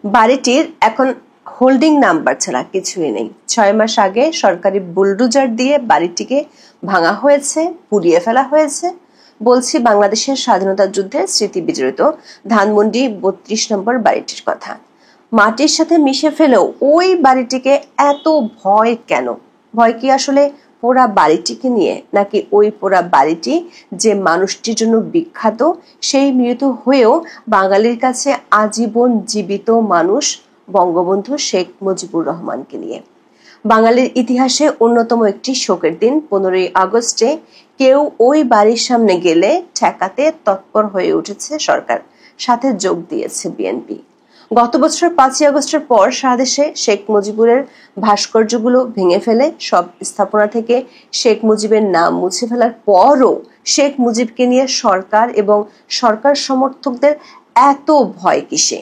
বাড়িটির এখন holding number ছাড়া কিছুই নেই। 6 মাস আগে সরকারি বুলডোজার দিয়ে বাড়িটিকে ভাঙা হয়েছে, পুড়িয়ে ফেলা হয়েছে। বলছি বাংলাদেশের স্বাধীনতা যুদ্ধের স্মৃতি বিজড়িত ধানমন্ডি 32 নম্বর বাড়িটির কথা। মাটির সাথে মিশে ফেলেও ওই বাড়িটিকে এত ভয় কেন? ভয় কি আসলে পোড়া বাড়িটিকে নিয়ে, নাকি ওই পোড়া বাড়িটি যে মানুষটির জন্য বিখ্যাত সেই মৃত হয়েও বাঙালির কাছে আজীবন জীবিত মানুষ বঙ্গবন্ধু শেখ মুজিবুর রহমানকে নিয়ে? বাঙালির ইতিহাসে অন্যতম একটি শোকের দিন 15ই আগস্টে কেউ ওই বাড়ির সামনে গেলে ঠেকাতে তৎপর হয়ে উঠেছে সরকার, সাথে যোগ দিয়েছে বিএনপি। গত বছর 5ই আগস্টের পর সারা দেশে শেখ মুজিবুরের ভাস্কর্যগুলো ভেঙে ফেলে সব স্থাপনা থেকে শেখ মুজিবের নাম মুছে ফেলার পরও শেখ মুজিবকে নিয়ে সরকার এবং সরকার সমর্থকদের এত ভয় কিসে?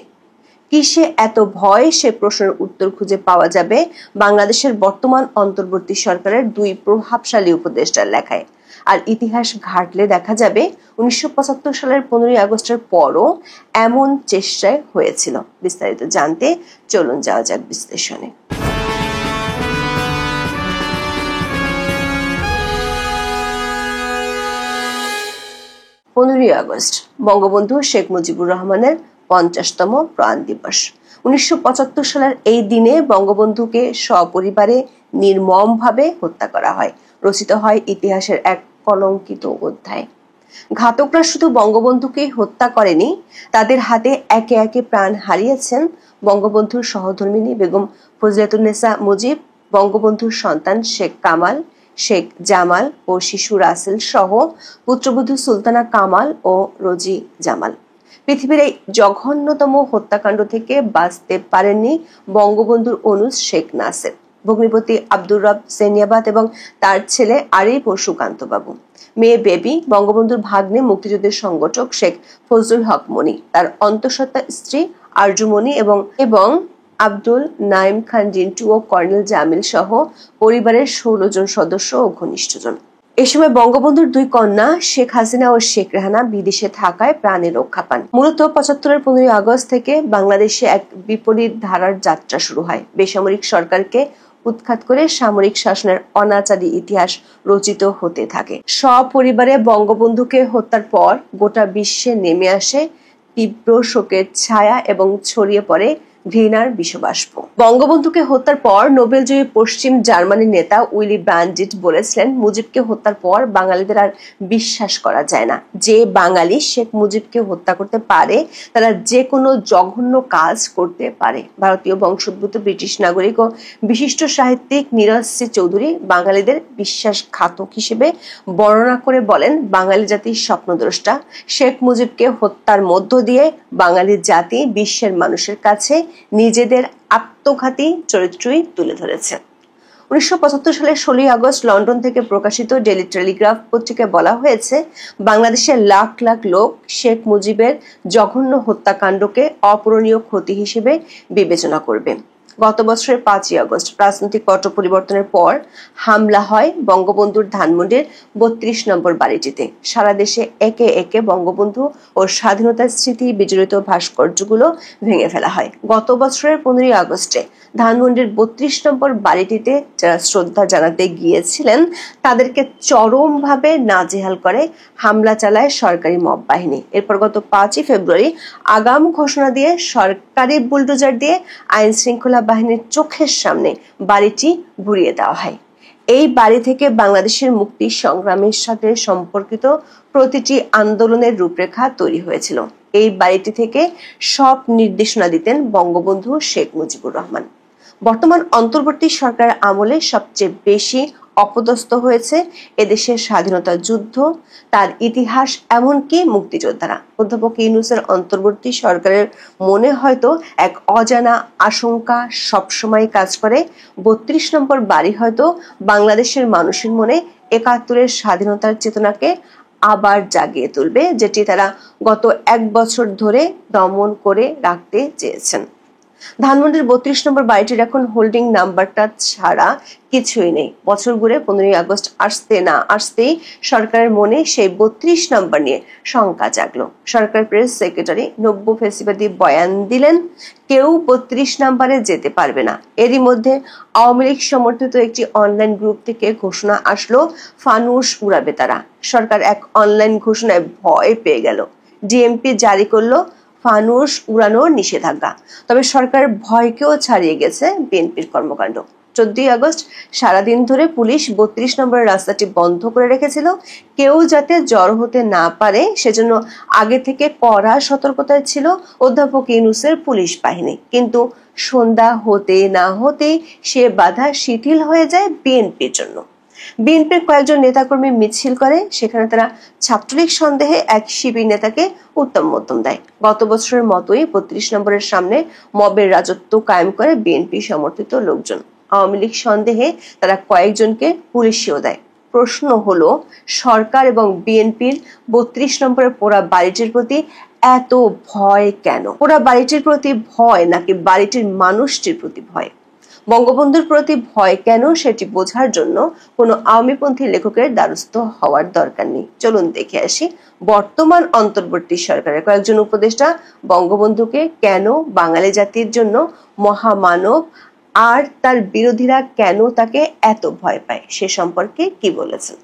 কিসে এত ভয়? সে প্রশ্নের উত্তর খুঁজে পাওয়া যাবে বাংলাদেশের বর্তমান অন্তর্বর্তী সরকারের 2 প্রভাবশালী উপদেষ্টার লেখায়। আর ইতিহাস ঘাটলে দেখা যাবে 1975 সালের 15ই আগস্টের পরও এমন চেষ্টায় হয়েছিল। বিস্তারিত জানতে চলুন যাওয়া যাক বিশ্লেষণে। 15ই আগস্ট বঙ্গবন্ধু শেখ মুজিবুর রহমানের 50তম প্রাণ দিবস। 1975 সালের এই দিনে বঙ্গবন্ধুকে সপরিবারে নির্মমভাবে হত্যা করা হয়। রচিত হয় ইতিহাসের এক কলঙ্কিত অধ্যায়। ঘাতকরা শুধু বঙ্গবন্ধুকে হত্যা করেনি, তাদের হাতে একে একে প্রাণ হারিয়েছেন বঙ্গবন্ধুর সহধর্মিণী বেগম ফজিলাতুন্নেসা মুজিব, বঙ্গবন্ধুর সন্তান শেখ কামাল, শেখ জামাল ও শিশু রাসেল সহ পুত্রবধূ সুলতানা কামাল ও রোজি জামাল। পৃথিবীর এই জঘন্যতম হত্যাকাণ্ড থেকে বাঁচতে পারেননি বঙ্গবন্ধুর অনুজ শেখ নাসের, ভগ্নিপতি আব্দুর রব সেনিয়াবাত এবং তার ছেলে আরিফ ও সুকান্ত বাবু। মেয়ে বেবি বঙ্গবন্ধুর ভাগ্নে মুক্তিযুদ্ধের সংগঠক শেখ ফজলুল হক মনি, তার অন্তঃসত্ত্বা স্ত্রী আরজুমনি এবং আব্দুল নাইম খান জিন্টু ও কর্নেল জামিল সহ পরিবারের 16 জন সদস্য ও ঘনিষ্ঠজন। এ সময় বঙ্গবন্ধুর 2 কন্যা শেখ হাসিনা ও শেখ রেহানা বিদেশে থাকায় প্রাণে রক্ষা পান। মূলত 75-এর 15ই আগস্ট থেকে বাংলাদেশে এক বিপরীত ধারার যাত্রা শুরু হয়। বেসামরিক সরকারকে উৎখাত করে সামরিক শাসনের অনাচারী ইতিহাস রচিত হতে থাকে। সপরিবারে বঙ্গবন্ধুকে হত্যার পর গোটা বিশ্বে নেমে আসে তীব্র শোকের ছায়া এবং ছড়িয়ে পড়ে ঘৃণার বিষবাষ্প। বঙ্গবন্ধুকে হত্যার পর নোবেলজয়ী পশ্চিম জার্মানির নেতা উইলি ব্রান্ডিট বলেছিলেন, মুজিবকে হত্যার পর বাঙালিদের আর বিশ্বাস করা যায় না। যে বাঙালি শেখ মুজিবকে হত্যা করতে পারে তারা যে কোনো জঘন্য কাজ করতে পারে। ভারতীয় বংশোদ্ভূত ব্রিটিশ নাগরিক ও বিশিষ্ট সাহিত্যিক নীরজ সি চৌধুরী বাঙালিদের বিশ্বাসঘাতক হিসেবে বর্ণনা করে বলেন, বাঙালি জাতির স্বপ্নদ্রষ্টা শেখ মুজিবকে হত্যার মধ্য দিয়ে বাঙালি জাতি বিশ্বের মানুষের কাছে নিজেদের আত্মঘাতী চরিত্রই তুলে ধরেছে। 1975 সালের 16ই আগস্ট লন্ডন থেকে প্রকাশিত ডেইলি টেলিগ্রাফ পত্রিকায় বলা হয়েছে, বাংলাদেশের লাখ লাখ লোক শেখ মুজিবের জঘন্য হত্যাকাণ্ডকে অপূরণীয় ক্ষতি হিসেবে বিবেচনা করবে। গত বছরের 5ই আগস্ট রাজনৈতিক পট পরিবর্তনের পর হামলা হয় বঙ্গবন্ধুর ধানমন্ডির 32 নম্বর বাড়িটিতে। সারা দেশে একে একে বঙ্গবন্ধু ও স্বাধীনতার স্মৃতি বিজড়িত ভাস্কর্যগুলো ভেঙে ফেলা হয়। গত বছরের 15ই আগস্টে ধানমন্ডির 32 নম্বর বাড়িটিতে যারা শ্রদ্ধা জানাতে গিয়েছিলেন তাদেরকে চরমভাবে নাজেহাল করে হামলা চালায় সরকারি মব বাহিনী। এরপর গত 5ই ফেব্রুয়ারি আগাম ঘোষণা দিয়ে সরকারি বুলডোজার দিয়ে আইন শৃঙ্খলা বাহিনীর চোখের সামনে বাড়িটি ঘুরিয়ে দেওয়া হয়। এই বাড়ি থেকে বাংলাদেশের মুক্তি সংগ্রামের সাথে সম্পর্কিত প্রতিটি আন্দোলনের রূপরেখা তৈরি হয়েছিল। এই বাড়িটি থেকে সব নির্দেশনা দিতেন বঙ্গবন্ধু শেখ মুজিবুর রহমান। বর্তমান অন্তর্বর্তী সরকারের আমলে সবচেয়ে বেশি অপদস্থ হয়েছে এদেশের স্বাধীনতা যুদ্ধ, তার ইতিহাস, এমনকি মুক্তিযোদ্ধারা। অধ্যাপক ইউনূসের অন্তর্বর্তী সরকারের মনে হয়তো এক অজানা আশঙ্কা সবসময় কাজ করে। 32 নম্বর বাড়ি হয়তো বাংলাদেশের মানুষের মনে 71-এর স্বাধীনতার চেতনাকে আবার জাগিয়ে তুলবে, যেটি তারা গত 1 বছর ধরে দমন করে রাখতে চেয়েছেন। ধানমন্ডির 32 নম্বর বাড়িটির এখন হোল্ডিং নাম্বারটা ছাড়া কিছুই নেই। বছর ঘুরে 15ই আগস্ট আসতে না আসতেই সরকারের মনে সেই 32 নম্বর নিয়ে শঙ্কা জাগলো। সরকার প্রেস সেক্রেটারি নব্য ফেসিবাদী বয়ান দিলেন, কেউ 32 নম্বরে যেতে পারবে না। এরই মধ্যে আওয়ামী লীগ সমর্থিত একটি অনলাইন গ্রুপ থেকে ঘোষণা আসলো, ফানুস উড়াবে তারা। সরকার এক অনলাইন ঘোষণায় ভয় পেয়ে গেল। ডিএমপি জারি করলো ফানুস উড়ানোর নিষেধাজ্ঞা। তবে সরকার ভয়কেও ছাড়িয়ে গেছে বিএনপির কর্মকাণ্ড। 14ই আগস্ট সারাদিন ধরে পুলিশ 32 নম্বরের রাস্তাটি বন্ধ করে রেখেছিল, কেউ যাতে জড়ো হতে না পারে সেজন্য আগে থেকে কড়া সতর্কতায় ছিল অধ্যাপক ইউনূসের পুলিশ বাহিনী। কিন্তু সন্ধ্যা হতে না হতেই সে বাধা শিথিল হয়ে যায় বিএনপির জন্য। বিএনপির কয়েকজন নেতাকর্মী মিছিল করে, সেখানে তারা ছাত্রলীগ সন্দেহে এক শিবির নেতাকে উত্তম মধ্যম দেয়। গত বছরের মতোই 32 নম্বরের সামনে মবের রাজত্ব কায়েম করে বিএনপি সমর্থিত লোকজন। আওয়ামী লীগ সন্দেহে তারা কয়েকজনকে পুলিশেও দেয়। প্রশ্ন হলো, সরকার এবং বিএনপির 32 নম্বরের পোড়া বাড়িটির প্রতি এত ভয় কেন? পোড়া বাড়িটির প্রতি ভয় নাকি বাড়িটির মানুষটির প্রতি ভয়? বঙ্গবন্ধুর প্রতি ভয় কেন সেটি বোঝার জন্য কোনো আওয়ামীপন্থী লেখকের দ্বারস্থ হওয়ার দরকার নেই। চলুন দেখে আসি বর্তমান অন্তর্বর্তী সরকারের কয়েকজন উপদেষ্টা বঙ্গবন্ধুকে কেন বাঙালি জাতির জন্য মহামানব আর তার বিরোধীরা কেন তাকে এত ভয় পায় সে সম্পর্কে কি বলেছেন।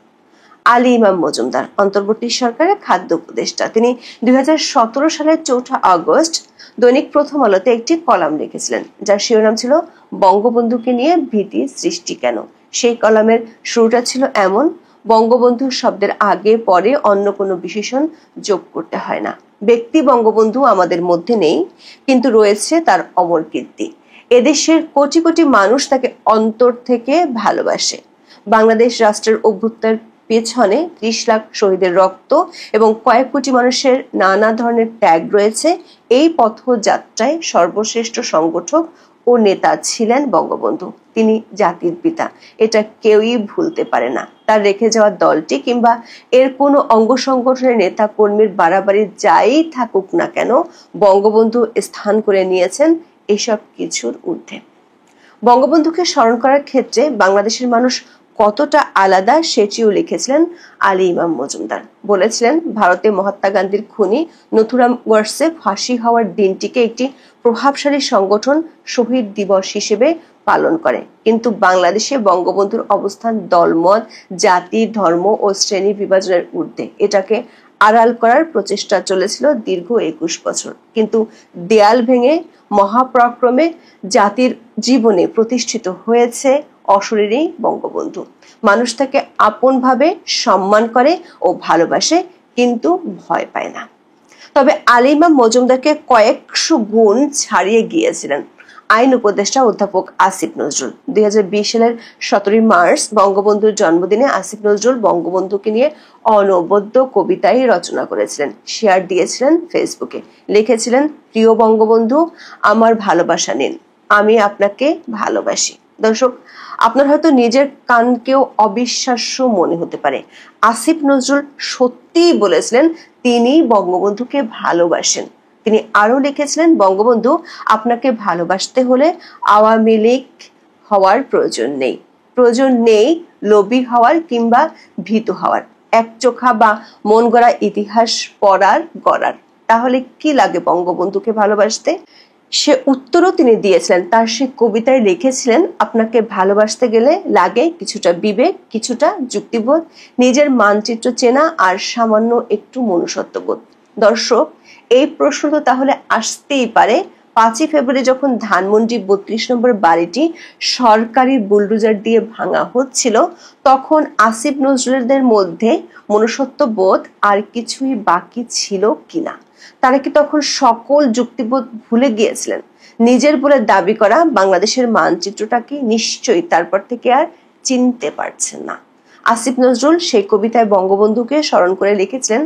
আলী ইমাম মজুমদার অন্তর্বর্তী সরকারের খাদ্য উপদেষ্টা। তিনি 2017 সালের 4 আগস্ট দৈনিক প্রথম আলোতে একটি কলাম লিখেছিলেন, যার শিরোনাম ছিল বঙ্গবন্ধুকে নিয়ে ভীতি সৃষ্টি কেন। সেই কলামের শুরুটা ছিল এমন, বঙ্গবন্ধু শব্দের আগে পরে অন্য কোনো বিশেষণ যোগ করতে হয় না। ব্যক্তি বঙ্গবন্ধু আমাদের মধ্যে নেই, কিন্তু রয়েছে তার অমর কীর্তি। এদেশের কোটি কোটি মানুষ তাকে অন্তর থেকে ভালোবাসে। বাংলাদেশ রাষ্ট্রের অভ্যুত্থানের পেছনে 30 লাখ শহীদের রক্ত এবং কয়েক কোটি মানুষের নানা ধরনের ত্যাগ রয়েছে। এই পথযাত্রায় সর্বশ্রেষ্ঠ সংগঠক ও নেতা ছিলেন বঙ্গবন্ধু। তিনি জাতির পিতা, এটা কেউই ভুলতে পারে না। তার রেখে যাওয়া দলটি কিংবা এর কোনো অঙ্গ সংগঠনের নেতা কর্মীর বাড়াবাড়ি যাই থাকুক না কেন, বঙ্গবন্ধু স্থান করে নিয়েছেন এসব কিছুর ঊর্ধ্বে। বঙ্গবন্ধুকে স্মরণ করার ক্ষেত্রে বাংলাদেশের মানুষ কতটা আলাদা সেটিও লিখেছিলেন আলী ইমাম মজুমদার। বলেছিলেন, ভারতে মহাত্মা গান্ধীর খুনি নথুরাম গোডসে ফাঁসি হওয়ার দিনটিকে একটি প্রভাবশালী সংগঠন শহীদ দিবস হিসেবে পালন করে, কিন্তু বাংলাদেশে বঙ্গবন্ধুর অবস্থান দলমত, জাতি, ধর্ম ও শ্রেণী বিভাজনের ঊর্ধ্বে। এটাকে আড়াল করার প্রচেষ্টা চলেছিল দীর্ঘ 21 বছর, কিন্তু দেয়াল ভেঙে মহাপরাক্রমে জাতির জীবনে প্রতিষ্ঠিত হয়েছে অশরীরী বঙ্গবন্ধু। মানুষ তাকে আপন ভাবে সম্মান করে ও ভালোবাসে, কিন্তু ভয় পায় না। তবে আলী ইমাম মজুমদারকে কয়েকশো গুণ ছাড়িয়ে গিয়েছিলেন আইন উপদেষ্টা অধ্যাপক আসিফ নজরুল। 2020 সালের 17 মার্চ বঙ্গবন্ধুর জন্মদিনে আসিফ নজরুল বঙ্গবন্ধুকে নিয়ে অনবদ্য কবিতাই রচনা করেছিলেন, শেয়ার দিয়েছিলেন ফেসবুকে। লিখেছিলেন, প্রিয় বঙ্গবন্ধু, আমার ভালোবাসা নিন, আমি আপনাকে ভালোবাসি। দর্শক, আপনার হয়তো নিজের কানকেও অবিশ্বাস্য মনে হতে পারে, আসিফ নজরুল সত্যিই বলেছিলেন তিনি বঙ্গবন্ধুকে ভালোবাসেন। তিনি আরো লিখেছিলেন, বঙ্গবন্ধু, আপনাকে ভালোবাসতে হলে আওয়ামী লীগ হওয়ার প্রয়োজন নেই, প্রয়োজন নেই লোভী হওয়ার কিংবা ভীতু হওয়ার, একচোখা বা মন গড়া ইতিহাস পড়ার গড়ার। তাহলে কি লাগে বঙ্গবন্ধুকে ভালোবাসতে? সে উত্তরও তিনি দিয়েছিলেন। তার সে কবিতায় লিখেছিলেন, আপনাকে ভালোবাসতে গেলে লাগে কিছুটা বিবেক, কিছুটা যুক্তিবোধ, নিজের মানচিত্র চেনা আর সামান্য একটু মনুষ্যত্ববোধ। দর্শক, এই প্রশ্ন তো তাহলে আসতেই পারে, 5ই ফেব্রুয়ারি যখন ধানমন্ডি 32 নম্বর বাড়িটি সরকারি বুলডোজার দিয়ে ভাঙা হচ্ছিল, তখন আসিফ নজরুলদের মধ্যে মনুষ্যত্ববোধ আর কিছুই বাকি ছিল কিনা? তারা কি তখন সকল যুক্তিবোধ ভুলে গিয়েছিলেন? নিজের বলে দাবি করা বাংলাদেশের মানচিত্রটা কি নিশ্চয়ই তারপর থেকে আর চিনতে পারছেন না। আসিফ নজরুল সেই কবিতায় বঙ্গবন্ধুকে স্মরণ করে লিখেছিলেন,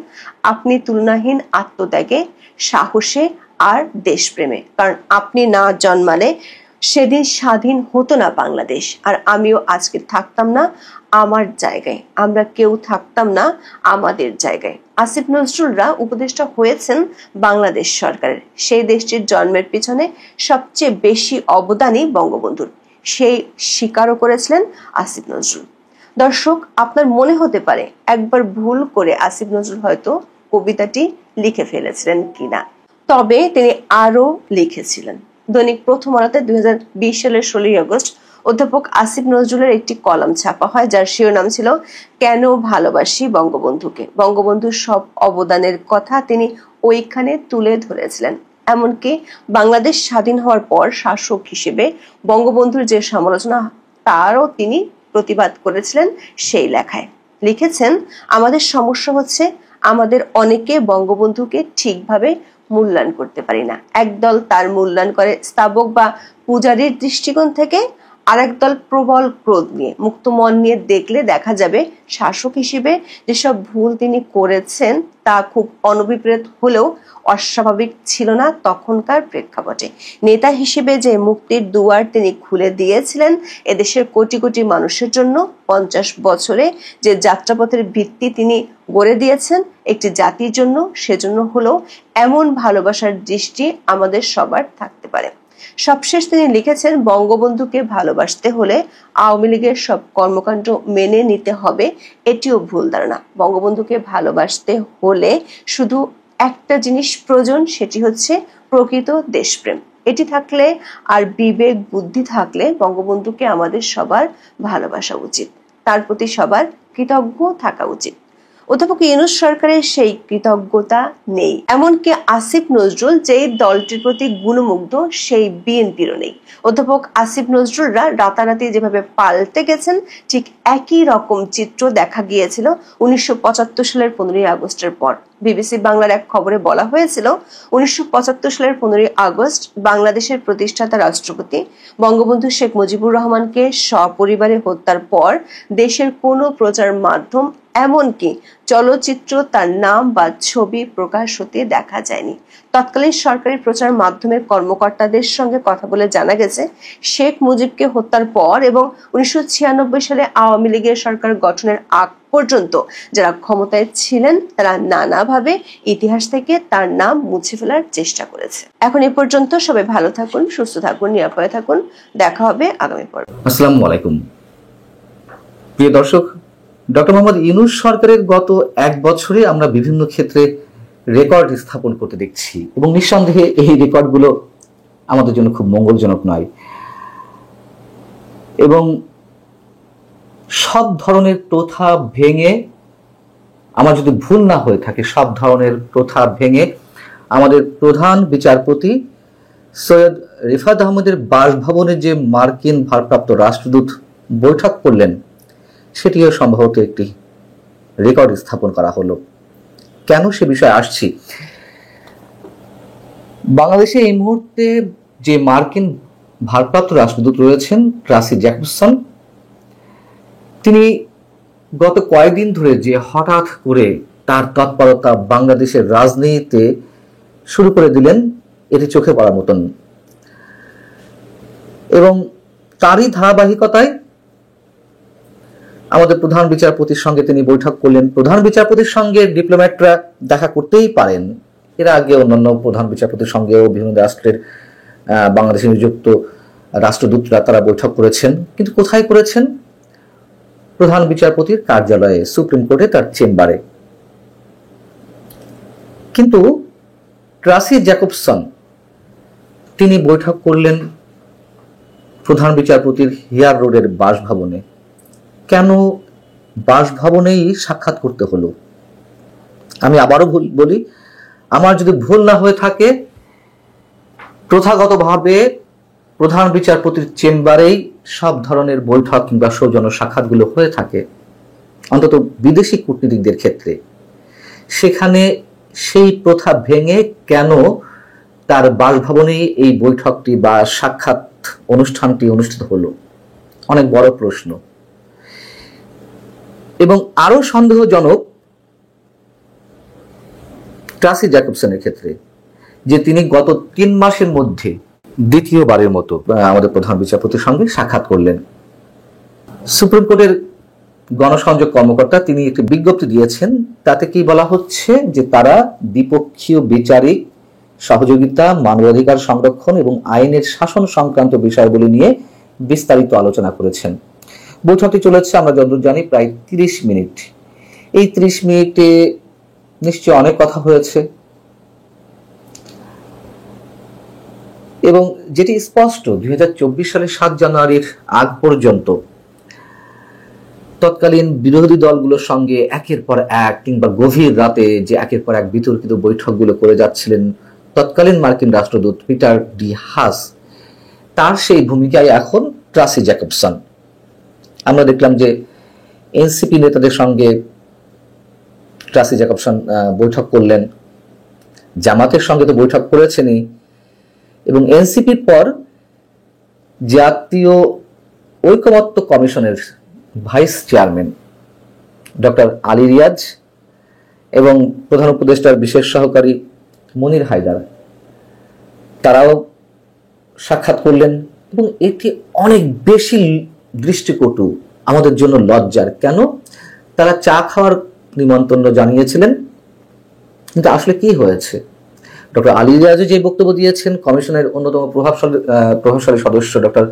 আপনি তুলনাহীন আত্মত্যাগে, সাহসে আর দেশপ্রেমে, কারণ আপনি না জন্মালে সেদিন স্বাধীন হতো না বাংলাদেশ, আর আমিও আজকে থাকতাম না আমার জায়গায়, আমরা কেউ থাকতাম না আমাদের জায়গায়। আসিফ নজরুলরা উপদেষ্টা হয়েছেন বাংলাদেশ সরকারের। সেই দেশটির জন্মের পিছনে সবচেয়ে বেশি অবদানই বঙ্গবন্ধুর, সেই স্বীকারও করেছিলেন আসিফ নজরুল। দর্শক, আপনার মনে হতে পারে একবার ভুল করে আসিফ নজরুল হয়তো কবিতাটি লিখে ফেলেছিলেন কিনা, তবে তিনি আরো লিখেছিলেন। দৈনিক প্রথম আলোতে 2020 সালের 16 আগস্ট অধ্যাপক আসিফ নজরুলের একটি কলাম ছাপা হয়, যার শিরোনাম ছিল কেন ভালোবাসি বঙ্গবন্ধুকে। বঙ্গবন্ধুর সব অবদানের কথা তিনি ওইখানে তুলে ধরেছিলেন। এমনকি বাংলাদেশ স্বাধীন হওয়ার পর শাসক হিসেবে বঙ্গবন্ধুর যে সমালোচনা, তারও তিনি প্রতিবাদ করেছিলেন সেই লেখায়। লিখেছেন, আমাদের সমস্যা হচ্ছে আমাদের অনেকে বঙ্গবন্ধুকে ঠিকভাবে মূল্যায়ন করতে পারি না। একদল তার মূল্যায়ন করে স্থাবক বা পূজারীর দৃষ্টিকোণ থেকে, আরেক দল প্রবল ক্রোধ নিয়ে, মুক্ত মন নিয়ে দেখলে দেখা যাবে শাসক হিসেবে যেসব ভুল তিনি করেছেন তা খুব অনভিপ্রেত হলেও অস্বাভাবিক ছিল না তখনকার প্রেক্ষাপটে। নেতা হিসেবে যে মুক্তির দুয়ার তিনি খুলে দিয়েছিলেন এদেশের কোটি কোটি মানুষের জন্য, 50 বছরে যে যাত্রাপথের ভিত্তি তিনি গড়ে দিয়েছেন একটি জাতির জন্য, সেজন্য হলেও এমন ভালোবাসার দৃষ্টি আমাদের সবার থাকতে পারে। সবশেষ তিনি লিখেছেন, বঙ্গবন্ধুকে ভালোবাসতে হলে আওয়ামী লীগের সব কর্মকাণ্ড মেনে নিতে হবে, এটিও ভুল ধারণা। বঙ্গবন্ধুকে ভালোবাসতে হলে শুধু একটা জিনিস প্রয়োজন, সেটি হচ্ছে প্রকৃত দেশপ্রেম। এটি থাকলে আর বিবেক বুদ্ধি থাকলে বঙ্গবন্ধুকে আমাদের সবার ভালোবাসা উচিত, তার প্রতি সবার কৃতজ্ঞ থাকা উচিত। অধ্যাপক ইউনূস সরকারের সেই কৃতজ্ঞতা নেই। এমনকি আসিফ নজরুল যেই দলটির প্রতি গুণমুগ্ধ, সেই বিএনপিরও নেই। অধ্যাপক আসিফ নজরুলরা রাতারাতি যেভাবে পাল্টে গেছেন, ঠিক একই রকম চিত্র দেখা গিয়েছিল 1975 সালের 15 আগস্টের পর। বিবিসি বাংলার এক খবরে বলা হয়েছিল, 1975 সালের 15 আগস্ট বাংলাদেশের প্রতিষ্ঠাতা রাষ্ট্রপতি বঙ্গবন্ধু শেখ মুজিবুর রহমানকে সপরিবারে হত্যার পর দেশের কোনো প্রচার মাধ্যম, এমনকি চলচ্চিত্র তার নাম বা ছবি প্রকাশ হতে দেখা যায়নি। তৎকালীন সরকারি প্রচার মাধ্যমের কর্মকর্তাদের সঙ্গে কথা বলে জানা গেছে, শেখ মুজিবকে হত্যার পর এবং 1996 সালে আওয়ামী লীগের সরকার গঠনের আগ পর্যন্ত যারা ক্ষমতায় ছিলেন তারা নানাভাবে ইতিহাস থেকে তার নাম মুছে ফেলার চেষ্টা করেছে। এখন এ পর্যন্ত, সবাই ভালো থাকুন, সুস্থ থাকুন, নিরাপদে থাকুন। দেখা হবে আগামী পর্বে। আসসালামু আলাইকুম প্রিয় দর্শক, ডক্টর মোহাম্মদ ইউনূস সরকারের গত 1 বছরে আমরা বিভিন্ন ক্ষেত্রে রেকর্ড স্থাপন করতে দেখছি, এবং নিঃসন্দেহে এই রেকর্ডগুলো আমাদের জন্য খুব মঙ্গলজনক নয়। এবং সব ধরনের প্রথা ভেঙে, আমার যদি ভুল না হয়ে থাকে, সব ধরনের প্রথা ভেঙে আমাদের প্রধান বিচারপতি সৈয়দ রিফাত আহমেদের বাসভবনে যে মার্কিন ভারপ্রাপ্ত রাষ্ট্রদূত বৈঠক করলেন, সেটিও সম্ভবত একটি রেকর্ড স্থাপন করা হলো। কেন সে বিষয়ে আসছি। বাংলাদেশে এই মুহূর্তে যে মার্কিন ভারপ্রাপ্ত রাষ্ট্রদূত রয়েছেন, ট্রাসি জ্যাকবসন, তিনি গত কয়েকদিন ধরে যে হঠাৎ করে তার তৎপরতা বাংলাদেশের রাজনীতিতে শুরু করে দিলেন, এটি চোখে পড়ার মতন। এবং তারই ধারাবাহিকতায় আমাদের প্রধান বিচারপতির সঙ্গে তিনি বৈঠক করলেন। প্রধান বিচারপতির সঙ্গে ডিপ্লোম্যাটরা দেখা করতেই পারেন, এর আগে অন্যান্য প্রধান বিচারপতির সঙ্গেও বিভিন্ন রাষ্ট্রের বাংলাদেশে নিযুক্ত রাষ্ট্রদূতরা তারা বৈঠক করেছেন, কিন্তু কোথায় করেছেন? প্রধান বিচারপতির কার্যালয়ে, সুপ্রিম কোর্টে তার চেম্বারে। কিন্তু ট্রাসি জ্যাকবসন তিনি বৈঠক করলেন প্রধান বিচারপতির হিয়ার রোডের বাসভবনে। কেন বাসভবনেই সাক্ষাৎ করতে হলো? আমি আবারও বলি, আমার যদি ভুল না হয়ে থাকে, প্রথাগতভাবে প্রধান বিচারপতির চেম্বারেই সব ধরনের বৈঠক কিংবা সৌজন্য সাক্ষাৎগুলো হয়ে থাকে, অন্তত বিদেশি কূটনীতিকদের ক্ষেত্রে। সেখানে সেই প্রথা ভেঙে কেন তার বাসভবনেই এই বৈঠকটি বা সাক্ষাৎ অনুষ্ঠানটি অনুষ্ঠিত হলো? অনেক বড় প্রশ্ন। এবং আরো সন্দেহজনক ট্রাসি জ্যাকবসনের ক্ষেত্রে, যে তিনি গত 3 মাসের মধ্যে দ্বিতীয়বারের মতো আমাদের প্রধান বিচারপতির সঙ্গে সাক্ষাৎ করলেন। সুপ্রিম কোর্টের গণসংযোগ কর্মকর্তা তিনি একটি বিজ্ঞপ্তি দিয়েছেন, তাতে কি বলা হচ্ছে যে তারা দ্বিপক্ষীয় বিচারিক সহযোগিতা, মানবাধিকার সংরক্ষণ এবং আইনের শাসন সংক্রান্ত বিষয়গুলি নিয়ে বিস্তারিত আলোচনা করেছেন। বৈঠকটি চলেছে আমরা যতদূর জানি প্রায় 30 মিনিট। এই 30 মিনিটে নিশ্চয়ই অনেক কথা হয়েছে এবং যেটি স্পষ্ট 2024 সালের 7 জানুয়ারির আগ পর্যন্ত তৎকালীন বিরোধী দলগুলোর সঙ্গে একের পর এক কিংবা গভীর রাতে যে একের পর এক বিতর্কিত বৈঠকগুলো করে যাচ্ছিলেন তৎকালীন মার্কিন রাষ্ট্রদূত পিটার ডি হাস, তার সেই ভূমিকায় এখন ট্রাসি জ্যাকবসন। আমরা দেখলাম যে এনসিপি নেতাদের সঙ্গে ট্রাসি জ্যাকবসন বৈঠক করলেন, জামাতের সঙ্গে তো বৈঠক করেছেনই, এবং এনসিপির পর জাতীয় ঐকমত্য কমিশনের vice chairman doctor Ali Riaz এবং প্রধান উপদেষ্টার বিশেষ সহকারী মনির হায়দার তারাও সাক্ষাৎ করলেন। এবং এটি অনেক বেশি দৃষ্টিকটু, আমাদের জন্য লজ্জার। কেন? তারা চা খাওয়ার নিমন্ত্রণ জানিয়েছিলেন, কিন্তু আসলে কি হয়েছে? ডক্টর আলী রিয়াজও যে বক্তব্য দিয়েছেন, কমিশনের অন্যতম প্রভাবশালী সদস্য ডক্টর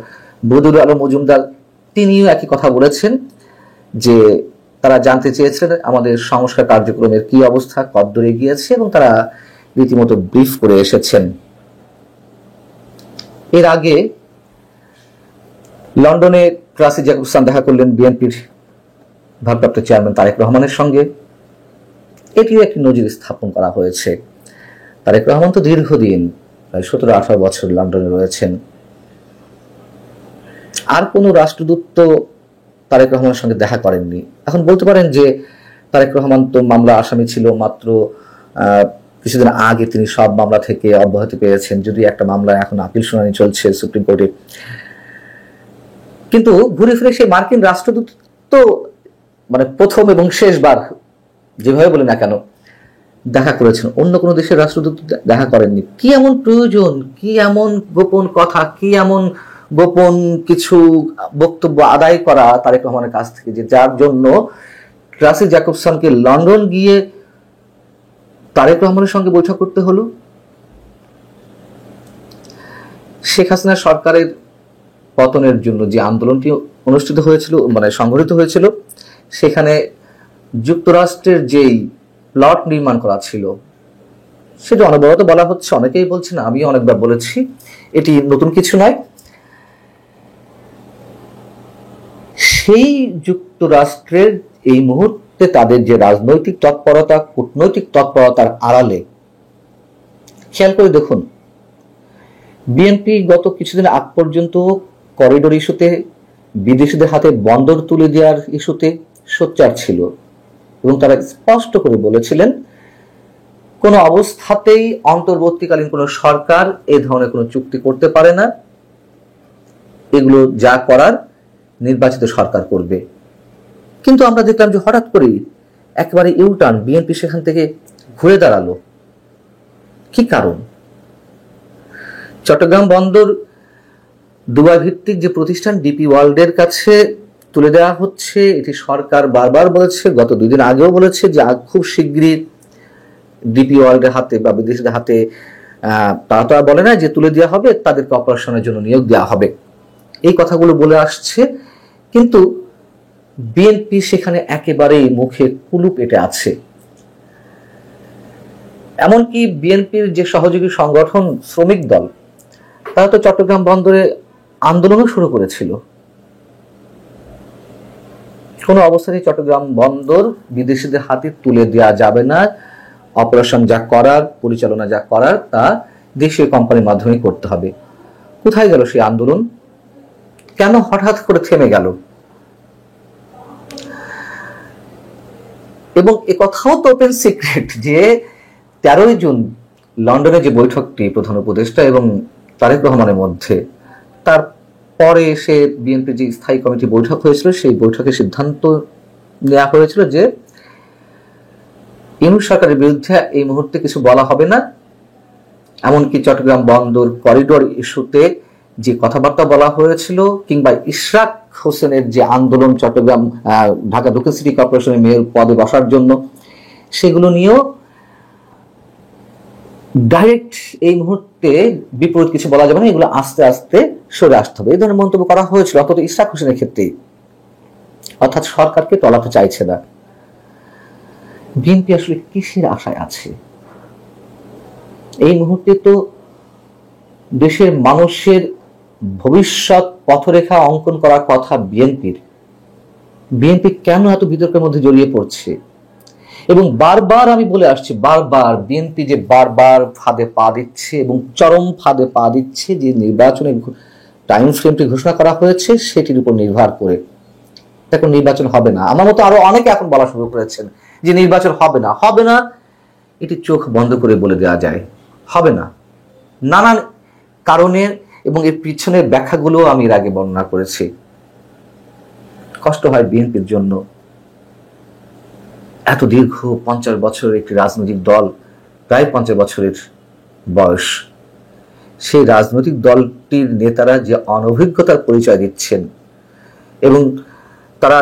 বদিউল আলম মজুমদার তিনিও একই কথা বলেছেন যে তারা জানতে চেয়েছিলেন আমাদের সংস্কার কার্যক্রমের কি অবস্থা, কতদূর এগিয়েছে, এবং তারা রীতিমতো ব্রিফ করে এসেছেন। এর আগে লন্ডনে ট্রাসি জ্যাকবসন দেখা করলেন বিএনপির ভারপ্রাপ্ত চেয়ারম্যান তারেক রহমানের সঙ্গে। এটিও একটি নজির স্থাপন করা হয়েছে। তারেক রহমান তো দীর্ঘদিন প্রায় 17-18 বছর লন্ডনে রয়েছেন। আর কোন রাষ্ট্রদূত তো তারেক রহমানের সঙ্গে দেখা করেননি। এখন বলতে পারেন যে তারেক রহমান তো মামলা আসামি ছিল, মাত্র কিছুদিন আগে তিনি সব মামলা থেকে অব্যাহতি পেয়েছেন, যদি একটা মামলা এখন আপিল শুনানি চলছে সুপ্রিম কোর্টে। কিন্তু ঘুরে ফিরে সেই মার্কিন রাষ্ট্রদূত তো মানে প্রথম এবং শেষবার যেভাবে বলি না কেন দেখা করেছেন, অন্য কোনো দেশের রাষ্ট্রদূত দেখা করেননি। কি এমন প্রয়োজন, কি এমন গোপন কথা, কি এমন গোপন কিছু বক্তব্য আদায় করা তারেক রহমানের কাছ থেকে যে যার জন্য ট্রাসি জ্যাকবসনকে লন্ডন গিয়ে তারেক রহমানের সঙ্গে বৈঠক করতে হলো? শেখ হাসিনা সরকারের পতনের জন্য যে আন্দোলনটি অনুষ্ঠিত হয়েছিল, মানে সংগঠিত হয়েছিল, সেখানে যুক্তরাষ্ট্রের যেই প্লট নির্মাণ করা ছিল সেটা অনবরত বলা হচ্ছে, অনেকেই বলছেন, আমিও অনেকবার বলেছি, এটি নতুন কিছু নয়। সেই যুক্তরাষ্ট্রের এই মুহূর্তে তাদের যে রাজনৈতিক তৎপরতা, কূটনৈতিক তৎপরতার আড়ালে খেয়াল করে দেখুন, বিএনপি গত কিছুদিন আগ পর্যন্ত করিডোর ইস্যুতে, বিদেশিদের হাতে বন্দর তুলে দেওয়ার ইস্যুতে সোচ্চার ছিল এবং তারা স্পষ্ট করে বলেছিলেন কোনো অবস্থাতেই অন্তর্বর্তীকালীন কোনো সরকার এ ধরনের কোনো চুক্তি করতে পারে না, এগুলো যা করার নির্বাচিত সরকার করবে। কিন্তু আমরা দেখলাম যে হঠাৎ করেই একেবারে ইউটার্ন, বিএনপি সেখান থেকে ঘুরে দাঁড়ালো। কি কারণ? চট্টগ্রাম বন্দর দুবাই ভিত্তিক যে প্রতিষ্ঠান ডিপি ওয়ার্ল্ডের কাছে তুলে দেওয়া হচ্ছে, এটি সরকার বারবার বলেছে, গত 2 দিন আগেও বলেছে যে খুব শীঘ্রই ডিপি ওয়ার্ল্ডের হাতে বা বিদেশিদের হাতে, তারা তো আর বলে না যে তুলে দেওয়া হবে, তাদেরকে অপারেশনের জন্য নিয়োগ দেওয়া হবে, এই কথাগুলো বলে আসছে। কিন্তু বিএনপি সেখানে একেবারেই মুখে কুলুপ এঁটে আছে। এমনকি বিএনপির যে সহযোগী সংগঠন শ্রমিক দল, তারা তো চট্টগ্রাম বন্দরে আন্দোলনও শুরু করেছিল। কোনো অবস্থাতেই চট্টগ্রাম বন্দর বিদেশিদের হাতে তুলে দেওয়া যাবে না, অপারেশন যা করার, পরিচালনা যা করার তা দেশীয় কোম্পানির মাধ্যমে করতে হবে। কোথায় গেল সেই আন্দোলন? কেন হঠাৎ করে থেমে গেল? এবং এ কথাও তো ওপেন সিক্রেট যে 13ই জুন লন্ডনে যে বৈঠকটি প্রধান উপদেষ্টা এবং তারেক রহমানের মধ্যে, তারপরে সে বিএনপি যে স্থায়ী কমিটি বৈঠক হয়েছিল, সেই বৈঠকে সিদ্ধান্ত নেওয়া হয়েছিল যে ইউনূস সরকারের বিরুদ্ধে এই মুহূর্তে কিছু বলা হবে না, এমনকি চট্টগ্রাম বন্দর করিডোর ইস্যুতে যে কথাবার্তা বলা হয়েছিল, কিংবা ইশরাক হোসেনের যে আন্দোলন চট্টগ্রাম ঢাকা দক্ষিণ সিটি কর্পোরেশনের মেয়র পদে বসার জন্য, সেগুলো নিয়েও ডাইরেক্ট এই মুহূর্তে বিপরীত কিছু বলা যাবে না, এগুলো আস্তে আস্তে সরে আসতে হবে, এই ধরনের মন্তব্য করা হয়েছিল। অন্তত ইশরাক হোসেনের ক্ষেত্রে, অর্থাৎ সরকারকে টলাতে চাইছে না। বিএনপি আসলে কিসের আশায় আছে? এই মুহূর্তে তো দেশের মানুষের ভবিষ্যৎ পথরেখা অঙ্কন করার কথা বিএনপির। বিএনপি কেন এত বিতর্কের মধ্যে জড়িয়ে পড়ছে? এবং বারবার আমি বলে আসছি, বারবার বিএনপি যে বারবার ফাঁদে পা দিচ্ছে এবং চরম ফাঁদে পা দিচ্ছে, যে নির্বাচনের টাইম ফ্রেমটি ঘোষণা করা হয়েছে সেটির উপর নির্ভর করে এখন নির্বাচন হবে না। আমার মতো আরো অনেকে এখন বলা শুরু করেছেন যে নির্বাচন হবে না, হবে না। এটি চোখ বন্ধ করে বলে দেওয়া যায়, হবে না। নানান কারণে, এবং এর পিছনের ব্যাখ্যাগুলো আমি এর আগে বর্ণনা করেছি। কষ্ট হয় বিএনপির জন্য। এত দীর্ঘ 50 বছরের একটি রাজনৈতিক দল, প্রায় 50 বছরের বয়স, সেই রাজনৈতিক দলটির নেতারা যে অনভিজ্ঞতার পরিচয় দিচ্ছেন, এবং তারা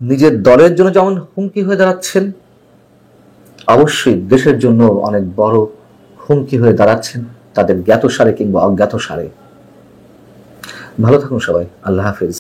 নিজের দলের জন্য যেমন হুমকি হয়ে দাঁড়াচ্ছেন, অবশ্যই দেশের জন্য অনেক বড় হুমকি হয়ে দাঁড়াচ্ছেন, তাদের জ্ঞাতসারে কিংবা অজ্ঞাতসারে। ভালো থাকুন সবাই। আল্লাহ হাফেজ।